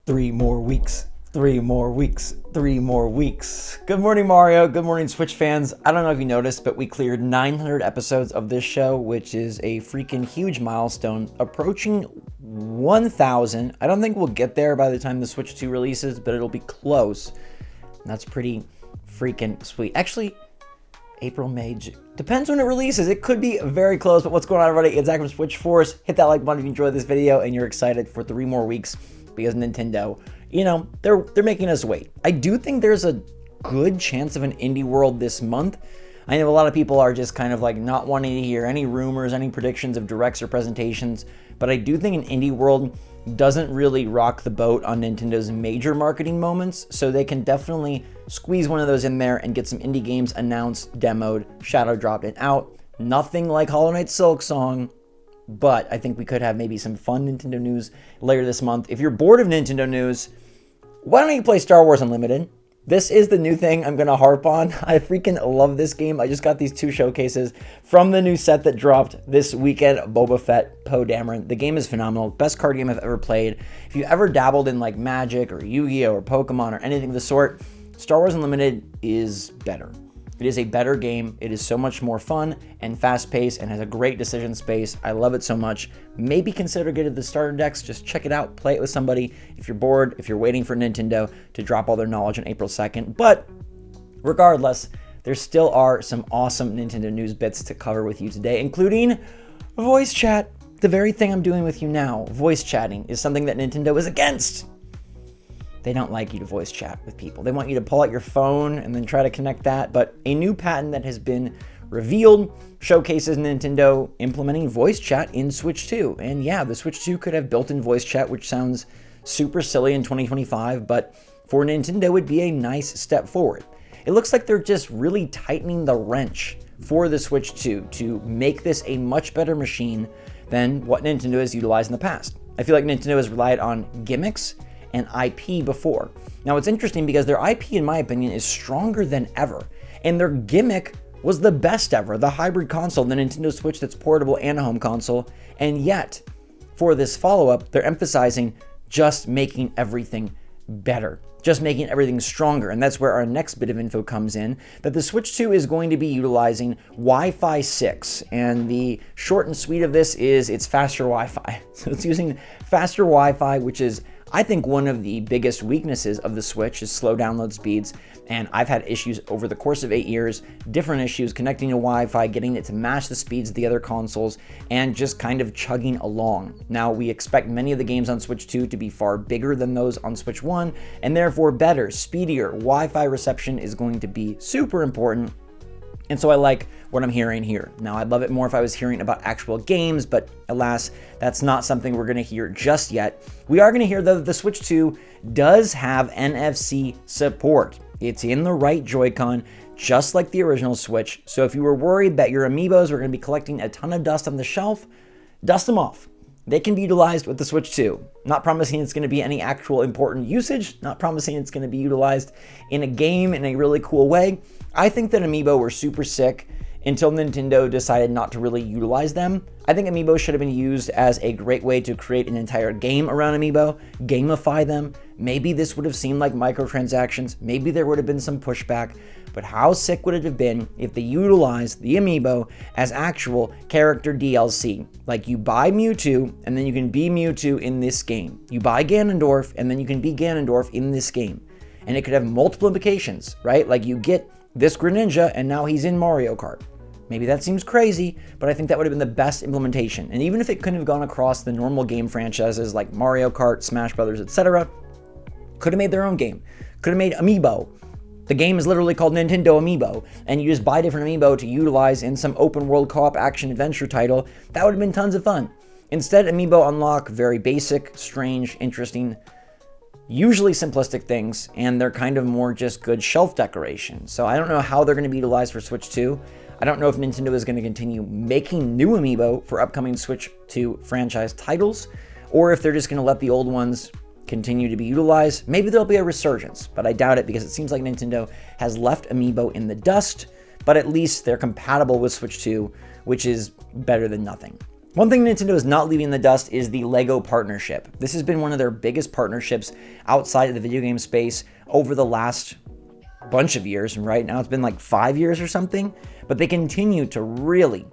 3 more weeks. 3 more weeks. 3 more weeks. Good morning, Mario. Good morning, Switch fans. I don't know if you noticed, but we cleared 900 episodes of this show, which is a freaking huge milestone, approaching 1,000. I don't think we'll get there by the time the Switch 2 releases, but it'll be close. That's pretty freaking sweet. Actually, April, May, June. Depends when it releases. It could be very close, but what's going on, everybody? It's Zach from SwitchForce. Hit that like button if you enjoyed this video and you're excited for 3 more weeks because Nintendo, you know, they're making us wait. I do think there's a good chance of an indie world this month. I know a lot of people are just kind of like not wanting to hear any rumors, any predictions of directs or presentations, but I do think an indie world doesn't really rock the boat on Nintendo's major marketing moments, so they can definitely squeeze one of those in there and get some indie games announced, demoed, shadow dropped, and out. Nothing like Hollow Knight Silksong, but I think we could have maybe some fun Nintendo news later this month. If you're bored of Nintendo news, why don't you play Star Wars Unlimited? This is the new thing I'm going to harp on. I freaking love this game. I just got these 2 showcases from the new set that dropped this weekend, Boba Fett, Poe Dameron. The game is phenomenal. Best card game I've ever played. If you ever dabbled in like Magic or Yu-Gi-Oh! Or Pokemon or anything of the sort, Star Wars Unlimited is better. It is a better game. It is so much more fun and fast-paced and has a great decision space. I love it so much. Maybe consider getting the starter decks. Just check it out. Play it with somebody. If you're bored, if you're waiting for Nintendo to drop all their knowledge on April 2nd. But regardless, there still are some awesome Nintendo news bits to cover with you today, including voice chat. The very thing I'm doing with you now, voice chatting, is something that Nintendo is against. They don't like you to voice chat with people. They want you to pull out your phone and then try to connect that. But a new patent that has been revealed showcases Nintendo implementing voice chat in Switch 2. And yeah, the Switch 2 could have built-in voice chat, which sounds super silly in 2025, but for Nintendo would be a nice step forward. It looks like they're just really tightening the wrench for the Switch 2 to make this a much better machine than what Nintendo has utilized in the past. I feel like Nintendo has relied on gimmicks and IP before. Now it's interesting because their IP, in my opinion, is stronger than ever. And their gimmick was the best ever, the hybrid console, the Nintendo Switch that's portable and a home console. And yet, for this follow-up, they're emphasizing just making everything better, just making everything stronger. And that's where our next bit of info comes in, that the Switch 2 is going to be utilizing Wi-Fi 6. And the short and sweet of this is it's faster Wi-Fi. So it's using faster Wi-Fi, which is, I think, one of the biggest weaknesses of the Switch is slow download speeds, and I've had issues over the course of 8 years, different issues connecting to Wi-Fi, getting it to match the speeds of the other consoles, and just kind of chugging along. Now, we expect many of the games on Switch 2 to be far bigger than those on Switch 1, and therefore better, speedier. Wi-Fi reception is going to be super important. And so I like what I'm hearing here. Now, I'd love it more if I was hearing about actual games, but alas, that's not something we're gonna hear just yet. We are gonna hear, though, that the Switch 2 does have NFC support. It's in the right Joy-Con, just like the original Switch. So if you were worried that your Amiibos were gonna be collecting a ton of dust on the shelf, dust them off. They can be utilized with the Switch 2. Not promising it's going to be any actual important usage, not promising it's going to be utilized in a game in a really cool way. I think that Amiibo were super sick until Nintendo decided not to really utilize them. I think Amiibo should have been used as a great way to create an entire game around Amiibo, gamify them. Maybe this would have seemed like microtransactions, maybe there would have been some pushback, but how sick would it have been if they utilized the Amiibo as actual character DLC? Like, you buy Mewtwo, and then you can be Mewtwo in this game. You buy Ganondorf, and then you can be Ganondorf in this game. And it could have multiple implications, right? Like, you get this Greninja, and now he's in Mario Kart. Maybe that seems crazy, but I think that would have been the best implementation. And even if it couldn't have gone across the normal game franchises like Mario Kart, Smash Brothers, etc., could have made their own game. Could have made Amiibo. The game is literally called Nintendo Amiibo, and you just buy different Amiibo to utilize in some open world co-op action adventure title. That would have been tons of fun. Instead, Amiibo unlock very basic, strange, interesting, usually simplistic things, and they're kind of more just good shelf decoration. So I don't know how they're going to be utilized for Switch 2. I don't know if Nintendo is going to continue making new Amiibo for upcoming Switch 2 franchise titles, or if they're just going to let the old ones continue to be utilized. Maybe there'll be a resurgence, but I doubt it because it seems like Nintendo has left Amiibo in the dust, but at least they're compatible with Switch 2, which is better than nothing. One thing Nintendo is not leaving in the dust is the LEGO partnership. This has been one of their biggest partnerships outside of the video game space over the last bunch of years. Right now it's been like 5 years or something, but they continue to really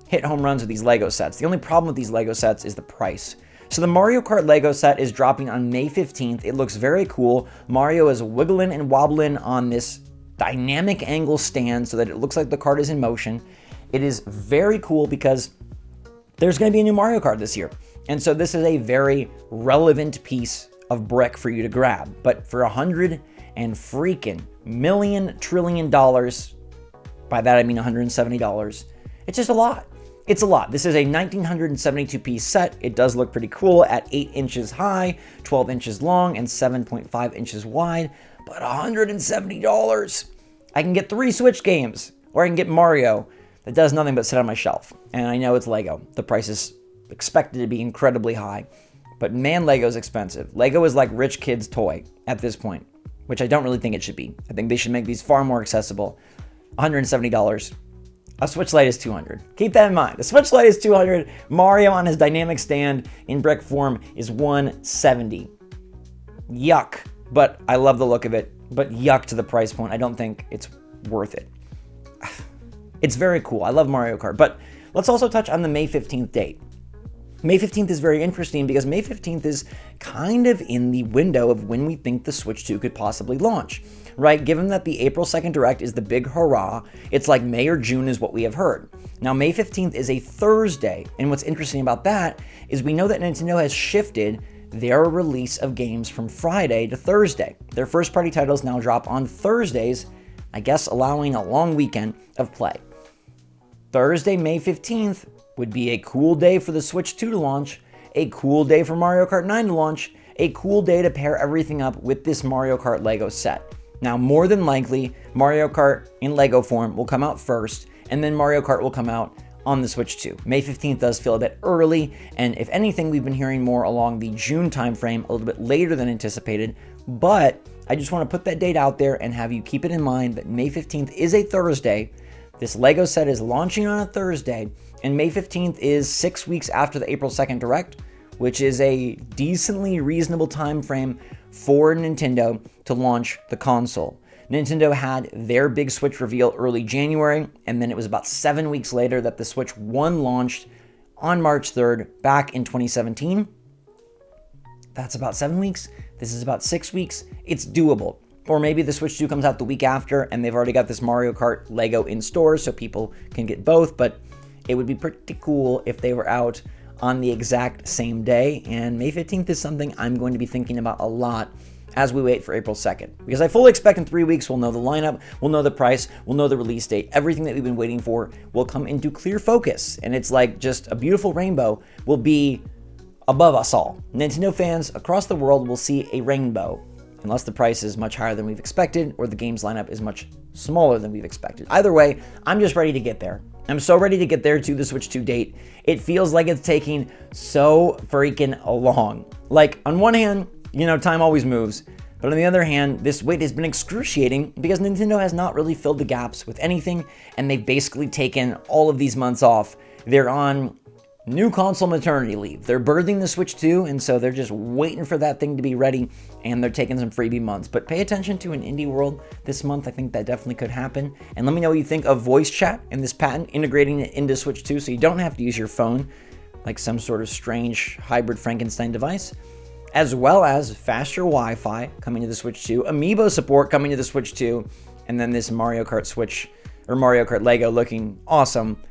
hit home runs with these LEGO sets. The only problem with these LEGO sets is the price. So the Mario Kart LEGO set is dropping on May 15th. It looks very cool. Mario is wiggling and wobbling on this dynamic angle stand so that it looks like the kart is in motion. It is very cool because there's going to be a new Mario Kart this year. And so this is a very relevant piece of brick for you to grab. But for $100 and freaking million trillion dollars, by that I mean $170, it's just a lot. It's a lot. This is a 1972 piece set. It does look pretty cool at 8 inches high, 12 inches long, and 7.5 inches wide. But $170, I can get 3 Switch games, or I can get Mario that does nothing but sit on my shelf. And I know it's LEGO. The price is expected to be incredibly high. But man, LEGO's expensive. LEGO is like rich kids' toy at this point, which I don't really think it should be. I think they should make these far more accessible. $170. A Switch Lite is $200. Keep that in mind. The Switch Lite is $200. Mario on his dynamic stand in brick form is $170. Yuck. But I love the look of it. But yuck to the price point. I don't think it's worth it. It's very cool. I love Mario Kart. But let's also touch on the May 15th date. May 15th is very interesting because May 15th is kind of in the window of when we think the Switch 2 could possibly launch, right? Given that the April 2nd Direct is the big hurrah, it's like May or June is what we have heard. Now, May 15th is a Thursday, and what's interesting about that is we know that Nintendo has shifted their release of games from Friday to Thursday. Their first-party titles now drop on Thursdays, I guess allowing a long weekend of play. Thursday, May 15th, would be a cool day for the Switch 2 to launch, a cool day for Mario Kart 9 to launch, a cool day to pair everything up with this Mario Kart LEGO set. Now, more than likely, Mario Kart in LEGO form will come out first, and then Mario Kart will come out on the Switch 2. May 15th does feel a bit early, and if anything, we've been hearing more along the June timeframe, a little bit later than anticipated, but I just want to put that date out there and have you keep it in mind that May 15th is a Thursday. This LEGO set is launching on a Thursday, and May 15th is 6 weeks after the April 2nd Direct, which is a decently reasonable time frame for Nintendo to launch the console. Nintendo had their big Switch reveal early January, and then it was about 7 weeks later that the Switch 1 launched on March 3rd back in 2017. That's about 7 weeks. This is about 6 weeks. It's doable. Or maybe the Switch 2 comes out the week after, and they've already got this Mario Kart LEGO in stores, so people can get both, but it would be pretty cool if they were out on the exact same day, and May 15th is something I'm going to be thinking about a lot as we wait for April 2nd. Because I fully expect in 3 weeks we'll know the lineup, we'll know the price, we'll know the release date. Everything that we've been waiting for will come into clear focus, and it's like just a beautiful rainbow will be above us all. Nintendo fans across the world will see a rainbow, unless the price is much higher than we've expected or the game's lineup is much smaller than we've expected. Either way, I'm just ready to get there. I'm so ready to get there to the Switch 2 date. It feels like it's taking so freaking long. Like, on one hand, time always moves. But on the other hand, this wait has been excruciating because Nintendo has not really filled the gaps with anything, and they've basically taken all of these months off. They're on new console maternity leave. They're birthing the Switch 2, and so they're just waiting for that thing to be ready, and they're taking some freebie months. But pay attention to an indie world this month. I think that definitely could happen. And let me know what you think of voice chat and this patent integrating it into Switch 2 so you don't have to use your phone like some sort of strange hybrid Frankenstein device, as well as faster Wi-Fi coming to the Switch 2, Amiibo support coming to the Switch 2, and then this Mario Kart Switch or Mario Kart LEGO looking awesome,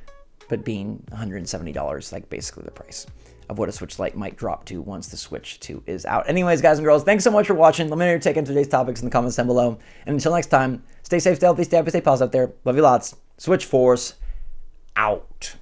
but being $170, like basically the price of what a Switch Lite might drop to once the Switch 2 is out. Anyways, guys and girls, thanks so much for watching. Let me know your take on today's topics in the comments down below. And until next time, stay safe, stay healthy, stay happy, stay positive out there. Love you lots. SwitchForce out.